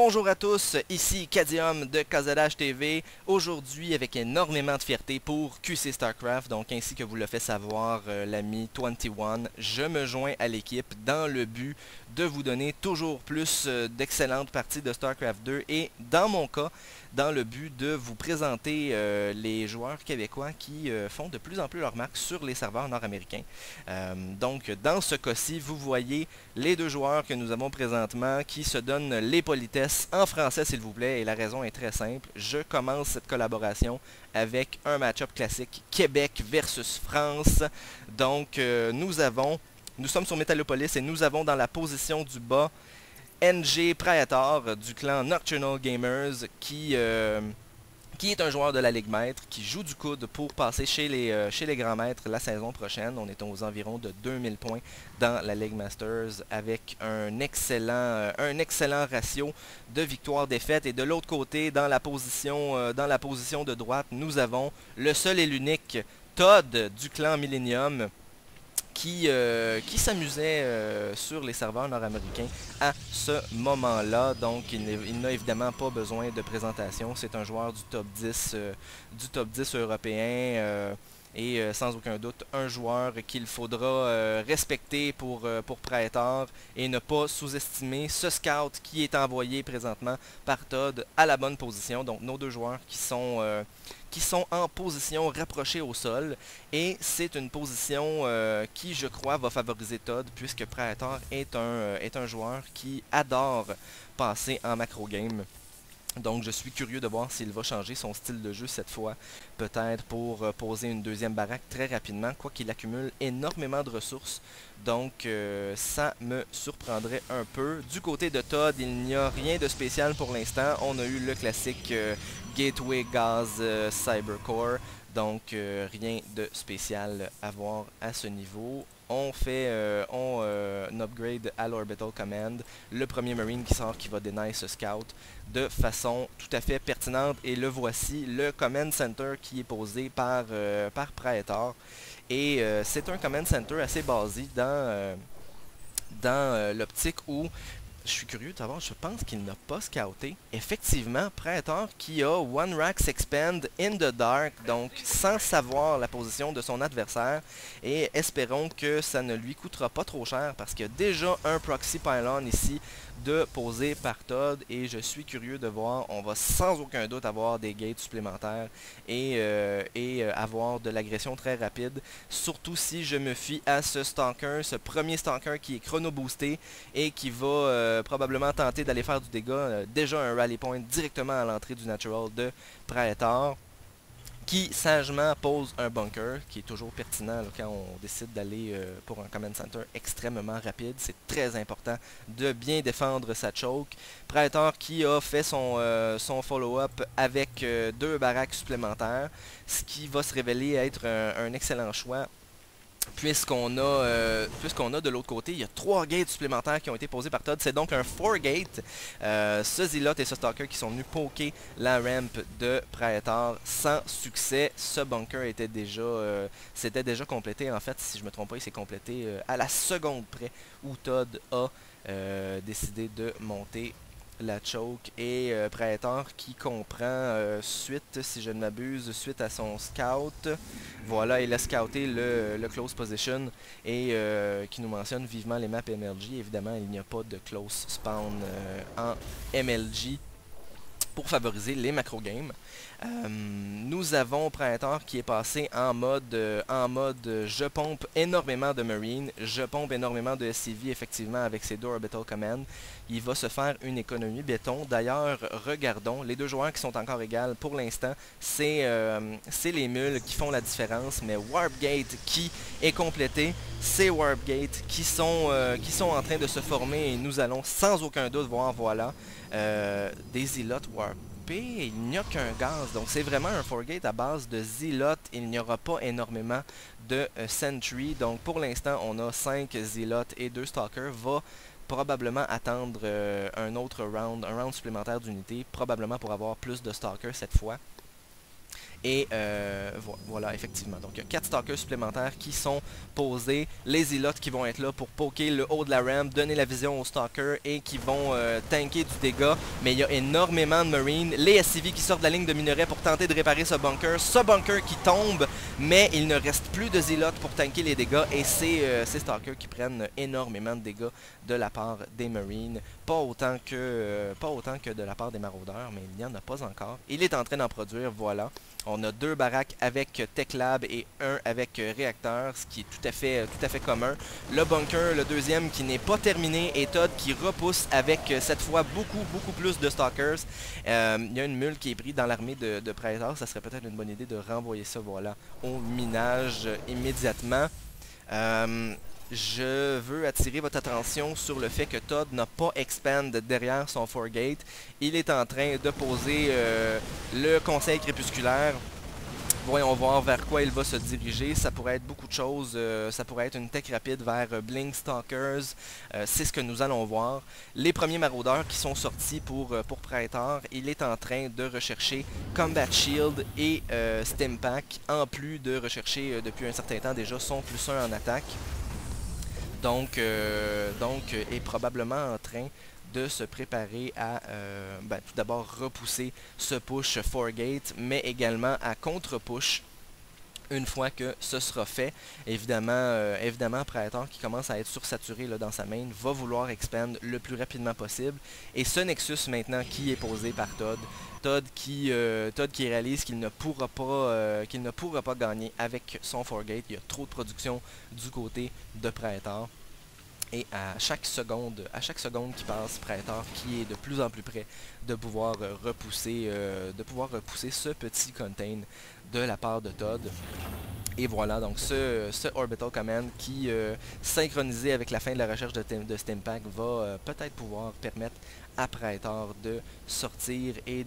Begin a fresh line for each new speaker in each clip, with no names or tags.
Bonjour à tous, ici Cadium de Kazadash TV, aujourd'hui avec énormément de fierté pour QC StarCraft, donc ainsi que vous le fait savoir l'ami 21, je me joins à l'équipe dans le but de vous donner toujours plus d'excellentes parties de StarCraft 2 et dans mon cas, dans le but de vous présenter les joueurs québécois qui font de plus en plus leur marque sur les serveurs nord-américains. Donc dans ce cas-ci, vous voyez les deux joueurs que nous avons présentement qui se donnent les politesses en français s'il vous plaît, et la raison est très simple. Je commence cette collaboration avec un match-up classique Québec versus France. Donc nous sommes sur Metallopolis et nous avons dans la position du bas NG Praetor du clan Nocturnal Gamers qui est un joueur de la Ligue Maître, qui joue du coude pour passer chez les grands maîtres la saison prochaine. On est aux environs de 2000 points dans la Ligue Masters avec un excellent ratio de victoires-défaites. Et de l'autre côté, dans la position de droite, nous avons le seul et l'unique Todd du clan Millennium qui s'amusait sur les serveurs nord-américains à ce moment-là. Donc il n'a évidemment pas besoin de présentation. C'est un joueur du top 10 européen. Et sans aucun doute un joueur qu'il faudra respecter pour Praetor et ne pas sous-estimer ce scout qui est envoyé présentement par Todd à la bonne position. Donc nos deux joueurs qui sont en position rapprochée au sol, et c'est une position qui je crois va favoriser Todd puisque Praetor est un joueur qui adore passer en macro game. Donc je suis curieux de voir s'il va changer son style de jeu cette fois, peut-être pour poser une deuxième baraque très rapidement, quoiqu'il accumule énormément de ressources, donc ça me surprendrait un peu. Du côté de Todd, il n'y a rien de spécial pour l'instant, on a eu le classique Gateway Gaz Cybercore, donc rien de spécial à voir à ce niveau. On fait un upgrade à l'Orbital Command, le premier Marine qui sort qui va deny ce scout de façon tout à fait pertinente, et le voici, le Command Center qui est posé par Praetor, et c'est un Command Center assez basé dans l'optique où je suis curieux de savoir, je pense qu'il n'a pas scouté. Effectivement, Praetor qui a One Rax Expand in the Dark, donc sans savoir la position de son adversaire. Et espérons que ça ne lui coûtera pas trop cher parce qu'il y a déjà un Proxy Pylon ici de poser par Todd. Et je suis curieux de voir, on va sans aucun doute avoir des gates supplémentaires et avoir de l'agression très rapide. Surtout si je me fie à ce Stalker, ce premier Stalker qui est chrono boosté et qui va probablement tenter d'aller faire du dégât. Déjà un rally point directement à l'entrée du natural de Praetor, qui sagement pose un bunker, qui est toujours pertinent là, quand on décide d'aller pour un command center extrêmement rapide. C'est très important de bien défendre sa choke. Praetor qui a fait son follow-up avec deux baraques supplémentaires, ce qui va se révéler être un excellent choix. Puisqu'on a de l'autre côté, il y a 3 gates supplémentaires qui ont été posés par Todd. C'est donc un 4 gate. Ce Zealot et ce Stalker qui sont venus poker la ramp de Praetor sans succès. Ce bunker était s'était déjà complété. En fait, si je me trompe pas, il s'est complété à la seconde près où Todd a décidé de monter la choke, et Praetor qui comprend suite, si je ne m'abuse, suite à son scout. Voilà, il a scouté le close position et qui nous mentionne vivement les maps MLG. Évidemment, il n'y a pas de close spawn en MLG pour favoriser les macro games. Nous avons Praetor qui est passé en mode je pompe énormément de Marine, je pompe énormément de SCV effectivement avec ses deux Orbital Command. Il va se faire une économie béton. D'ailleurs, regardons, les deux joueurs qui sont encore égales pour l'instant, c'est les mules qui font la différence, mais Warpgate qui est complété, c'est Warpgate qui sont en train de se former, et nous allons sans aucun doute voir, voilà, des Zealots Warp. Il n'y a qu'un gaz, donc c'est vraiment un 4-gate à base de Zealot. Il n'y aura pas énormément de Sentry, donc pour l'instant on a 5 Zealot et 2 Stalkers. Va probablement attendre un autre round, un round supplémentaire d'unité, probablement pour avoir plus de Stalkers cette fois. Et voilà, effectivement. Donc, il y a 4 stalkers supplémentaires qui sont posés. Les Zealots qui vont être là pour poker le haut de la ramp, donner la vision aux stalkers et qui vont tanker du dégât. Mais il y a énormément de Marines. Les SCV qui sortent de la ligne de minerai pour tenter de réparer ce bunker. Ce bunker qui tombe, mais il ne reste plus de Zealots pour tanker les dégâts. Et c'est ces stalkers qui prennent énormément de dégâts de la part des Marines. Pas autant que de la part des maraudeurs, mais il n'y en a pas encore. Il est en train d'en produire, voilà. On a 2 baraques avec Tech Lab et 1 avec réacteur, ce qui est tout à fait commun. Le bunker, le deuxième qui n'est pas terminé, et Todd qui repousse avec cette fois beaucoup plus de stalkers. Il y a une mule qui est prise dans l'armée de Praetor. Ça serait peut-être une bonne idée de renvoyer ça, voilà, au minage immédiatement. Je veux attirer votre attention sur le fait que Todd n'a pas expand derrière son Forgate. Il est en train de poser le conseil crépusculaire. Voyons voir vers quoi il va se diriger. Ça pourrait être beaucoup de choses. Ça pourrait être une tech rapide vers Blink Stalkers. C'est ce que nous allons voir. Les premiers maraudeurs qui sont sortis pour Praetor, il est en train de rechercher Combat Shield et Stimpack, en plus de rechercher depuis un certain temps déjà son +1 en attaque. Donc est probablement en train de se préparer à tout d'abord repousser ce push Forgate, mais également à contre-push une fois que ce sera fait. Évidemment Praetor, qui commence à être sursaturé là, dans sa main, va vouloir expand le plus rapidement possible. Et ce Nexus maintenant qui est posé par Todd. Todd qui réalise qu'il ne pourra pas gagner avec son Forgate. Il y a trop de production du côté de Praetor. Et à chaque seconde qui passe, Praetor qui est de plus en plus près de pouvoir repousser ce petit contain de la part de Todd. Et voilà, donc ce Orbital Command qui, synchronisé avec la fin de la recherche de Stimpack, va peut-être pouvoir permettre à Praetor de sortir et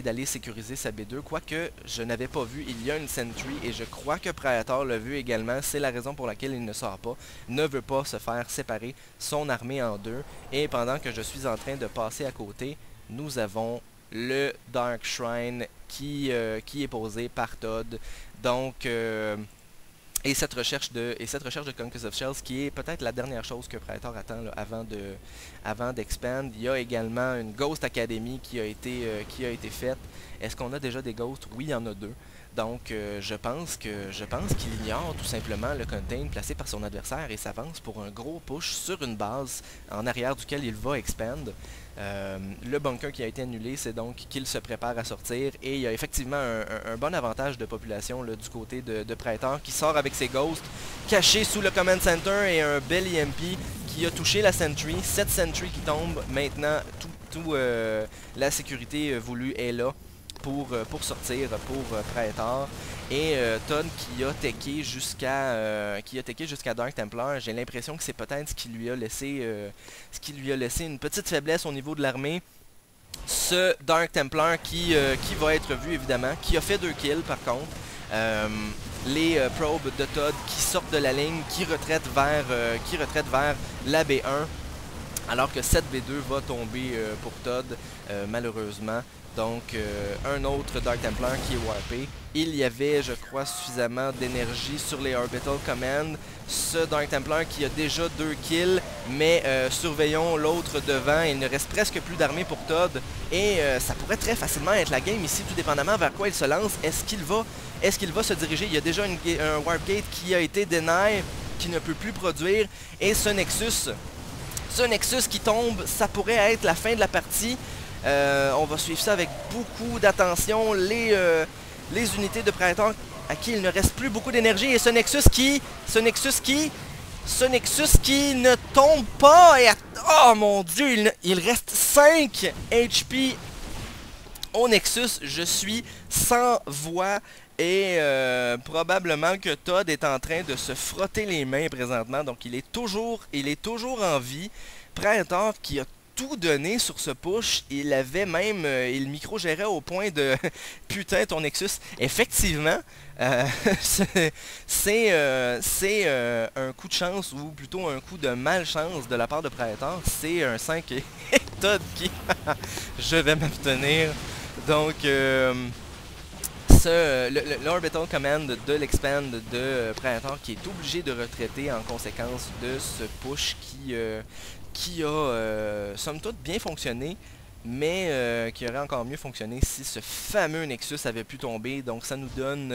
d'aller sécuriser sa B2, quoique je n'avais pas vu, il y a une Sentry et je crois que Praetor l'a vu également. C'est la raison pour laquelle il ne sort pas, ne veut pas se faire séparer son armée en deux. Et pendant que je suis en train de passer à côté, nous avons le Dark Shrine qui est posé par Todd. Donc et cette recherche de Conquest of Shells qui est peut-être la dernière chose que Praetor attend là, avant d'expand. Il y a également une Ghost Academy qui a été faite. Est-ce qu'on a déjà des Ghosts? Oui, il y en a 2. Donc je pense qu'il ignore tout simplement le contain placé par son adversaire et s'avance pour un gros push sur une base en arrière duquel il va expand. Le bunker qui a été annulé, c'est donc qu'il se prépare à sortir et il y a effectivement un bon avantage de population là, du côté de Praetor qui sort avec ses ghosts cachés sous le command center et un bel EMP qui a touché la sentry. Cette sentry qui tombe, maintenant la sécurité voulue est là pour sortir pour Praetor. Et Todd qui a teché jusqu'à Dark Templar. J'ai l'impression que c'est peut-être ce qui lui a laissé une petite faiblesse au niveau de l'armée. Ce Dark Templar qui va être vu évidemment, qui a fait 2 kills par contre. Les probes de Todd qui sortent de la ligne, qui retraitent vers la B1. Alors que cette B2 va tomber pour Todd malheureusement. Donc un autre Dark Templar qui est warpé. Il y avait, je crois, suffisamment d'énergie sur les Orbital Command. Ce Dark Templar qui a déjà 2 kills, mais surveillons l'autre devant. Il ne reste presque plus d'armée pour Todd. Et ça pourrait très facilement être la game ici, tout dépendamment vers quoi il se lance. Est-ce qu'il va se diriger? Il y a déjà un Warp Gate qui a été deny, qui ne peut plus produire. Et ce Nexus qui tombe, ça pourrait être la fin de la partie. On va suivre ça avec beaucoup d'attention. Les unités de Praetor à qui il ne reste plus beaucoup d'énergie. Et ce Nexus qui ne tombe pas. Et oh mon dieu, il reste 5 HP au Nexus. Je suis sans voix. Et probablement que Todd est en train de se frotter les mains présentement. Donc il est toujours en vie. Praetor qui a tout donné sur ce push. Il avait même, il micro-gérait au point de putain ton Nexus. Effectivement, c'est un coup de chance ou plutôt un coup de malchance de la part de Praetor. C'est un 5 et Todd qui je vais m'abstenir. Donc l'Orbital Command de l'Expand de Praetor qui est obligé de retraiter en conséquence de ce push qui a somme toute bien fonctionné, mais qui aurait encore mieux fonctionné si ce fameux Nexus avait pu tomber. Donc ça nous donne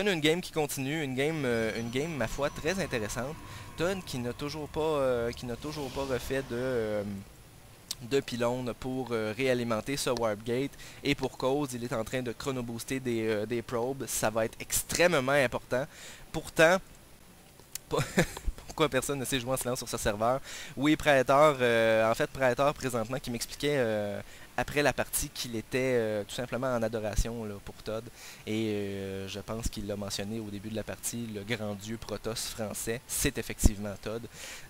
une game qui continue, une game ma foi très intéressante. Todd qui n'a toujours pas refait de pylône pour réalimenter ce Warp Gate, et pour cause, il est en train de chronobooster des probes. Ça va être extrêmement important. Pourtant, pourquoi personne ne sait jouer en silence sur ce serveur? Oui, Praetor, en fait Praetor présentement qui m'expliquait après la partie qu'il était tout simplement en adoration là, pour Todd, et je pense qu'il l'a mentionné au début de la partie, le grand dieu Protoss français, c'est effectivement Todd.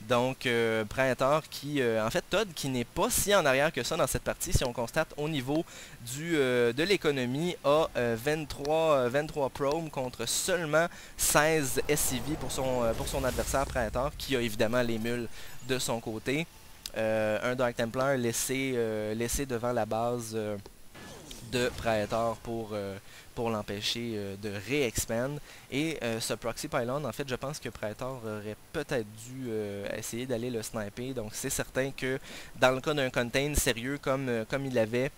Donc Praetor qui, en fait Todd qui n'est pas si en arrière que ça dans cette partie, si on constate au niveau de l'économie, a 23 probes contre seulement 16 SCV pour son adversaire Praetor, qui a évidemment les mules de son côté. Un Dark Templar laissé devant la base de Praetor pour l'empêcher de réexpand. Et ce Proxy Pylon, en fait, je pense que Praetor aurait peut-être dû essayer d'aller le sniper. Donc c'est certain que dans le cas d'un contain sérieux comme il avait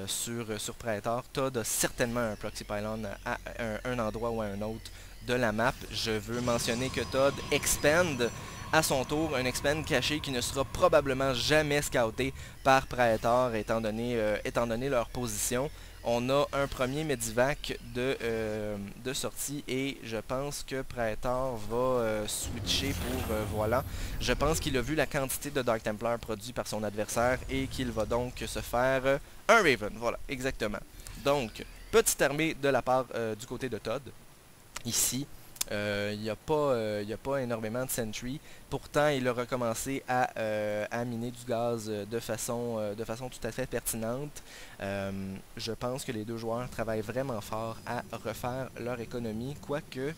sur Praetor, Todd a certainement un Proxy Pylon à un endroit ou à un autre de la map. Je veux mentionner que Todd expand à son tour, un expand caché qui ne sera probablement jamais scouté par Praetor étant donné leur position. On a un premier Medivac de sortie, et je pense que Praetor va switcher pour voilà. Je pense qu'il a vu la quantité de Dark Templar produit par son adversaire et qu'il va donc se faire un Raven. Voilà, exactement. Donc, petite armée de la part du côté de Todd. Ici, il n'y a pas énormément de sentry. Pourtant, il a recommencé à miner du gaz de façon tout à fait pertinente. Je pense que les deux joueurs travaillent vraiment fort à refaire leur économie. Quoique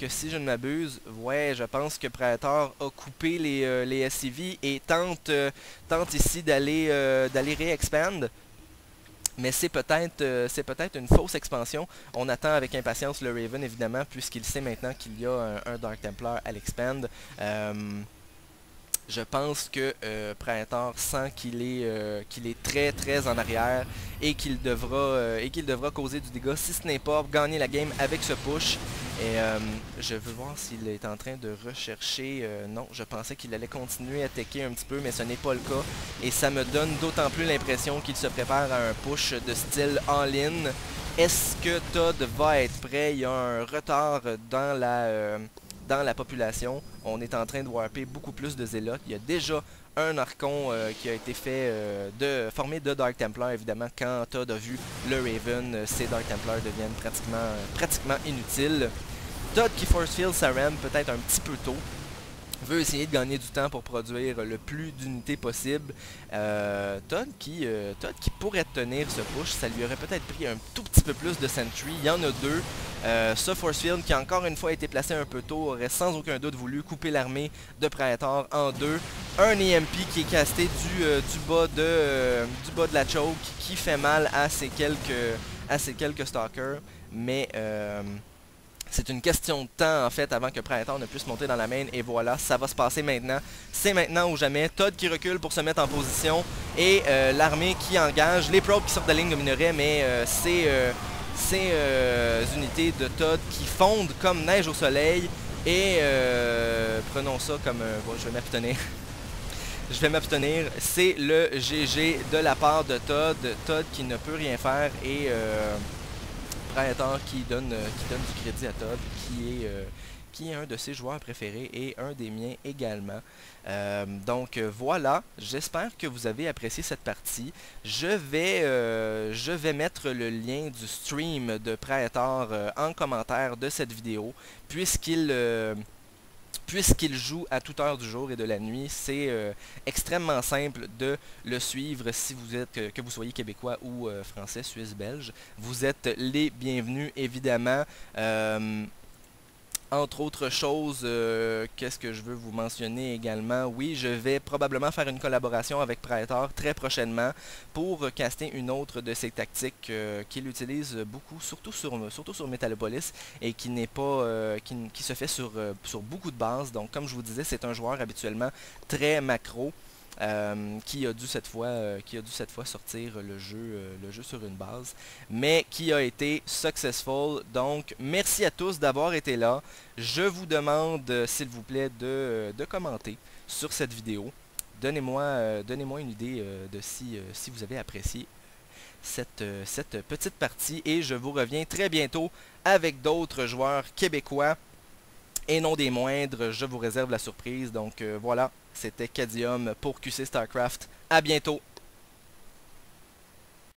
si je ne m'abuse, ouais, je pense que Praetor a coupé les SCV et tente ici d'aller réexpand. Mais c'est peut-être une fausse expansion. On attend avec impatience le Raven, évidemment, puisqu'il sait maintenant qu'il y a un Dark Templar à l'expand. Je pense que Praetor sent qu'il est très très en arrière et qu'il devra causer du dégât, si ce n'est pas gagner la game avec ce push. Et je veux voir s'il est en train de rechercher. Non, je pensais qu'il allait continuer à techer un petit peu, mais ce n'est pas le cas. Et ça me donne d'autant plus l'impression qu'il se prépare à un push de style all-in. Est-ce que Todd va être prêt? Il y a un retard dans la population. On est en train de warper beaucoup plus de zélotes. Il y a déjà un Archon qui a été fait formé de Dark Templar. Évidemment, quand Todd a vu le Raven, ces Dark Templars deviennent pratiquement inutiles. Todd qui force field sa ram peut-être un petit peu tôt, veut essayer de gagner du temps pour produire le plus d'unités possible. Todd qui pourrait tenir ce push, ça lui aurait peut-être pris un tout petit peu plus de sentry. Il y en a deux. Ce force field qui encore une fois a été placé un peu tôt aurait sans aucun doute voulu couper l'armée de Praetor en deux. Un EMP qui est casté du bas de la choke, qui fait mal à ces quelques stalkers, mais c'est une question de temps en fait avant que Praetor ne puisse monter dans la main, et voilà, ça va se passer maintenant. C'est maintenant ou jamais. Todd qui recule pour se mettre en position, et l'armée qui engage, les probes qui sortent de la ligne de minerai, mais ces unités de Todd qui fondent comme neige au soleil, et prenons ça comme... bon, je vais m'abstenir. Je vais m'abstenir. C'est le GG de la part de Todd. Todd qui ne peut rien faire, et... Praetor qui donne du crédit à Todd, qui est un de ses joueurs préférés et un des miens également. Donc voilà, j'espère que vous avez apprécié cette partie. Je vais mettre le lien du stream de Praetor en commentaire de cette vidéo, puisqu'il joue à toute heure du jour et de la nuit. C'est extrêmement simple de le suivre si vous êtes, que vous soyez québécois ou français, suisse, belge. Vous êtes les bienvenus, évidemment. Entre autres choses, qu'est-ce que je veux vous mentionner également? Oui, je vais probablement faire une collaboration avec Praetor très prochainement pour caster une autre de ses tactiques qu'il utilise beaucoup, surtout sur Metalopolis, et qui n'est pas, qui se fait sur beaucoup de bases. Donc, comme je vous disais, c'est un joueur habituellement très macro. Qui a dû cette fois sortir le jeu sur une base, mais qui a été successful. Donc, merci à tous d'avoir été là. Je vous demande, s'il vous plaît, de commenter sur cette vidéo. Donnez-moi une idée de si vous avez apprécié cette petite partie. Et je vous reviens très bientôt avec d'autres joueurs québécois. Et non des moindres, je vous réserve la surprise. Donc voilà, c'était Cadium pour QC StarCraft. À bientôt!